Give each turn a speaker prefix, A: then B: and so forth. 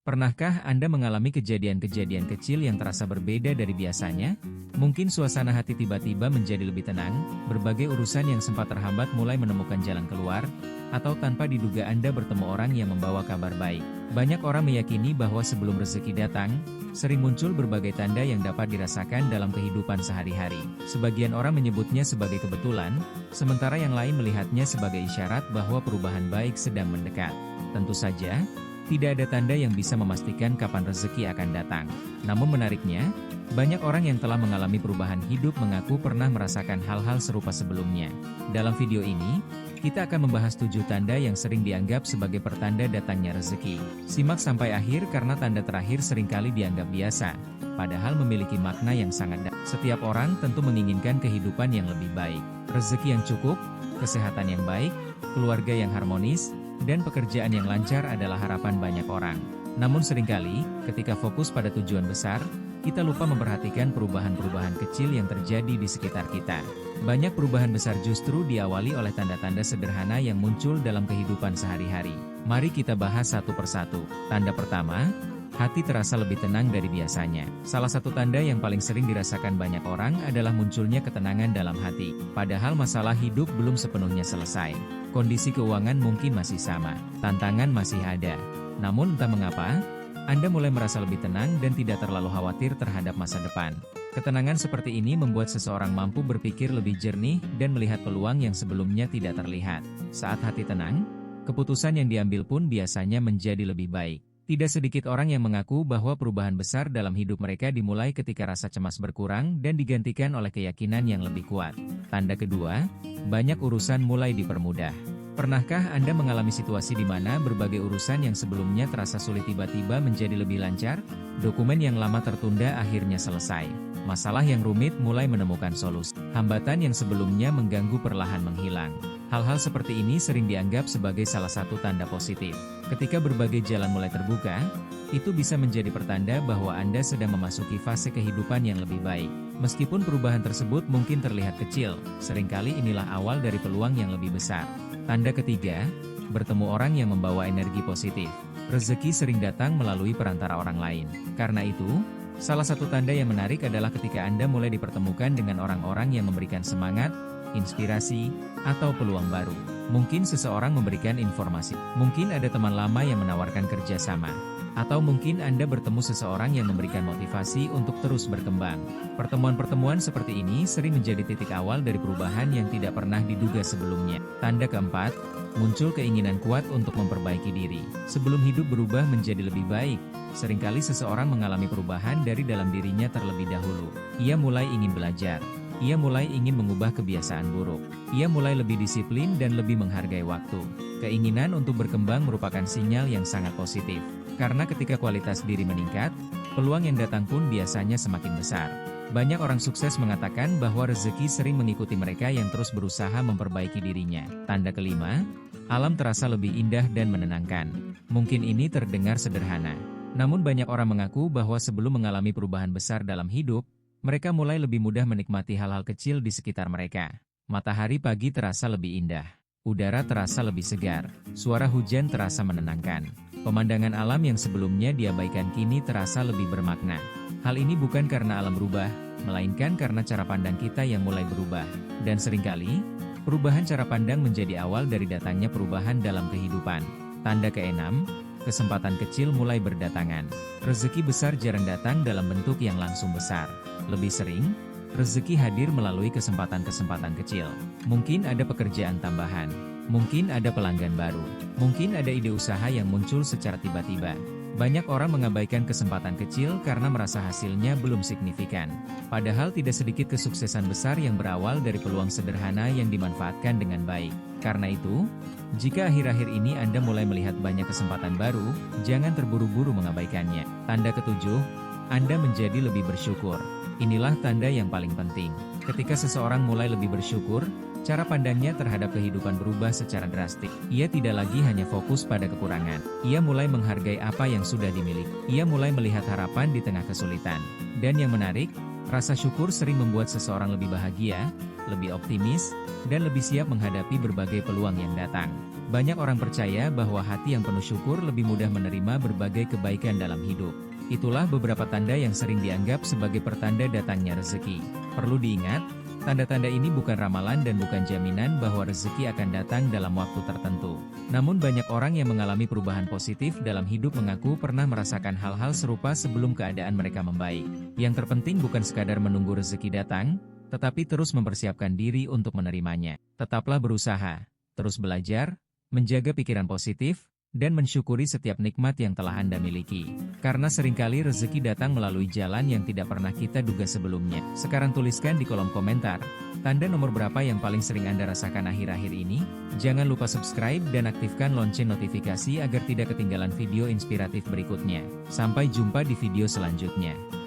A: Pernahkah Anda mengalami kejadian-kejadian kecil yang terasa berbeda dari biasanya? Mungkin suasana hati tiba-tiba menjadi lebih tenang, berbagai urusan yang sempat terhambat mulai menemukan jalan keluar, atau tanpa diduga Anda bertemu orang yang membawa kabar baik. Banyak orang meyakini bahwa sebelum rezeki datang, sering muncul berbagai tanda yang dapat dirasakan dalam kehidupan sehari-hari. Sebagian orang menyebutnya sebagai kebetulan, sementara yang lain melihatnya sebagai isyarat bahwa perubahan baik sedang mendekat. Tentu saja, tidak ada tanda yang bisa memastikan kapan rezeki akan datang. Namun menariknya, banyak orang yang telah mengalami perubahan hidup mengaku pernah merasakan hal-hal serupa sebelumnya. Dalam video ini, kita akan membahas 7 tanda yang sering dianggap sebagai pertanda datangnya rezeki. Simak sampai akhir karena tanda terakhir seringkali dianggap biasa, padahal memiliki makna yang sangat dalam. Setiap orang tentu menginginkan kehidupan yang lebih baik, rezeki yang cukup, kesehatan yang baik, keluarga yang harmonis, dan pekerjaan yang lancar adalah harapan banyak orang. Namun seringkali, ketika fokus pada tujuan besar, kita lupa memperhatikan perubahan-perubahan kecil yang terjadi di sekitar kita. Banyak perubahan besar justru diawali oleh tanda-tanda sederhana yang muncul dalam kehidupan sehari-hari. Mari kita bahas satu persatu. Tanda pertama, hati terasa lebih tenang dari biasanya. Salah satu tanda yang paling sering dirasakan banyak orang adalah munculnya ketenangan dalam hati. Padahal masalah hidup belum sepenuhnya selesai. Kondisi keuangan mungkin masih sama, tantangan masih ada. Namun entah mengapa, Anda mulai merasa lebih tenang dan tidak terlalu khawatir terhadap masa depan. Ketenangan seperti ini membuat seseorang mampu berpikir lebih jernih dan melihat peluang yang sebelumnya tidak terlihat. Saat hati tenang, keputusan yang diambil pun biasanya menjadi lebih baik. Tidak sedikit orang yang mengaku bahwa perubahan besar dalam hidup mereka dimulai ketika rasa cemas berkurang dan digantikan oleh keyakinan yang lebih kuat. Tanda kedua, banyak urusan mulai dipermudah. Pernahkah Anda mengalami situasi di mana berbagai urusan yang sebelumnya terasa sulit tiba-tiba menjadi lebih lancar? Dokumen yang lama tertunda akhirnya selesai. Masalah yang rumit mulai menemukan solusi. Hambatan yang sebelumnya mengganggu perlahan menghilang. Hal-hal seperti ini sering dianggap sebagai salah satu tanda positif. Ketika berbagai jalan mulai terbuka, itu bisa menjadi pertanda bahwa Anda sedang memasuki fase kehidupan yang lebih baik. Meskipun perubahan tersebut mungkin terlihat kecil, seringkali inilah awal dari peluang yang lebih besar. Tanda ketiga, bertemu orang yang membawa energi positif. Rezeki sering datang melalui perantara orang lain. Karena itu, salah satu tanda yang menarik adalah ketika Anda mulai dipertemukan dengan orang-orang yang memberikan semangat, inspirasi, atau peluang baru. Mungkin seseorang memberikan informasi. Mungkin ada teman lama yang menawarkan kerjasama. Atau mungkin Anda bertemu seseorang yang memberikan motivasi untuk terus berkembang. Pertemuan-pertemuan seperti ini sering menjadi titik awal dari perubahan yang tidak pernah diduga sebelumnya. Tanda keempat, muncul keinginan kuat untuk memperbaiki diri. Sebelum hidup berubah menjadi lebih baik, seringkali seseorang mengalami perubahan dari dalam dirinya terlebih dahulu. Ia mulai ingin belajar. Ia mulai ingin mengubah kebiasaan buruk. Ia mulai lebih disiplin dan lebih menghargai waktu. Keinginan untuk berkembang merupakan sinyal yang sangat positif. Karena ketika kualitas diri meningkat, peluang yang datang pun biasanya semakin besar. Banyak orang sukses mengatakan bahwa rezeki sering mengikuti mereka yang terus berusaha memperbaiki dirinya. Tanda kelima, alam terasa lebih indah dan menenangkan. Mungkin ini terdengar sederhana. Namun banyak orang mengaku bahwa sebelum mengalami perubahan besar dalam hidup, mereka mulai lebih mudah menikmati hal-hal kecil di sekitar mereka. Matahari pagi terasa lebih indah. Udara terasa lebih segar. Suara hujan terasa menenangkan. Pemandangan alam yang sebelumnya diabaikan kini terasa lebih bermakna. Hal ini bukan karena alam berubah, melainkan karena cara pandang kita yang mulai berubah. Dan seringkali, perubahan cara pandang menjadi awal dari datangnya perubahan dalam kehidupan. Tanda keenam, kesempatan kecil mulai berdatangan. Rezeki besar jarang datang dalam bentuk yang langsung besar. Lebih sering, rezeki hadir melalui kesempatan-kesempatan kecil. Mungkin ada pekerjaan tambahan, mungkin ada pelanggan baru, mungkin ada ide usaha yang muncul secara tiba-tiba. Banyak orang mengabaikan kesempatan kecil karena merasa hasilnya belum signifikan. Padahal tidak sedikit kesuksesan besar yang berawal dari peluang sederhana yang dimanfaatkan dengan baik. Karena itu, jika akhir-akhir ini Anda mulai melihat banyak kesempatan baru, jangan terburu-buru mengabaikannya. Tanda ketujuh, Anda menjadi lebih bersyukur. Inilah tanda yang paling penting. Ketika seseorang mulai lebih bersyukur, cara pandangnya terhadap kehidupan berubah secara drastis. Ia tidak lagi hanya fokus pada kekurangan. Ia mulai menghargai apa yang sudah dimiliki. Ia mulai melihat harapan di tengah kesulitan. Dan yang menarik, rasa syukur sering membuat seseorang lebih bahagia, lebih optimis, dan lebih siap menghadapi berbagai peluang yang datang. Banyak orang percaya bahwa hati yang penuh syukur lebih mudah menerima berbagai kebaikan dalam hidup. Itulah beberapa tanda yang sering dianggap sebagai pertanda datangnya rezeki. Perlu diingat, tanda-tanda ini bukan ramalan dan bukan jaminan bahwa rezeki akan datang dalam waktu tertentu. Namun banyak orang yang mengalami perubahan positif dalam hidup mengaku pernah merasakan hal-hal serupa sebelum keadaan mereka membaik. Yang terpenting bukan sekadar menunggu rezeki datang, tetapi terus mempersiapkan diri untuk menerimanya. Tetaplah berusaha, terus belajar, menjaga pikiran positif, dan mensyukuri setiap nikmat yang telah Anda miliki. Karena seringkali rezeki datang melalui jalan yang tidak pernah kita duga sebelumnya. Sekarang tuliskan di kolom komentar, tanda nomor berapa yang paling sering Anda rasakan akhir-akhir ini? Jangan lupa subscribe dan aktifkan lonceng notifikasi agar tidak ketinggalan video inspiratif berikutnya. Sampai jumpa di video selanjutnya.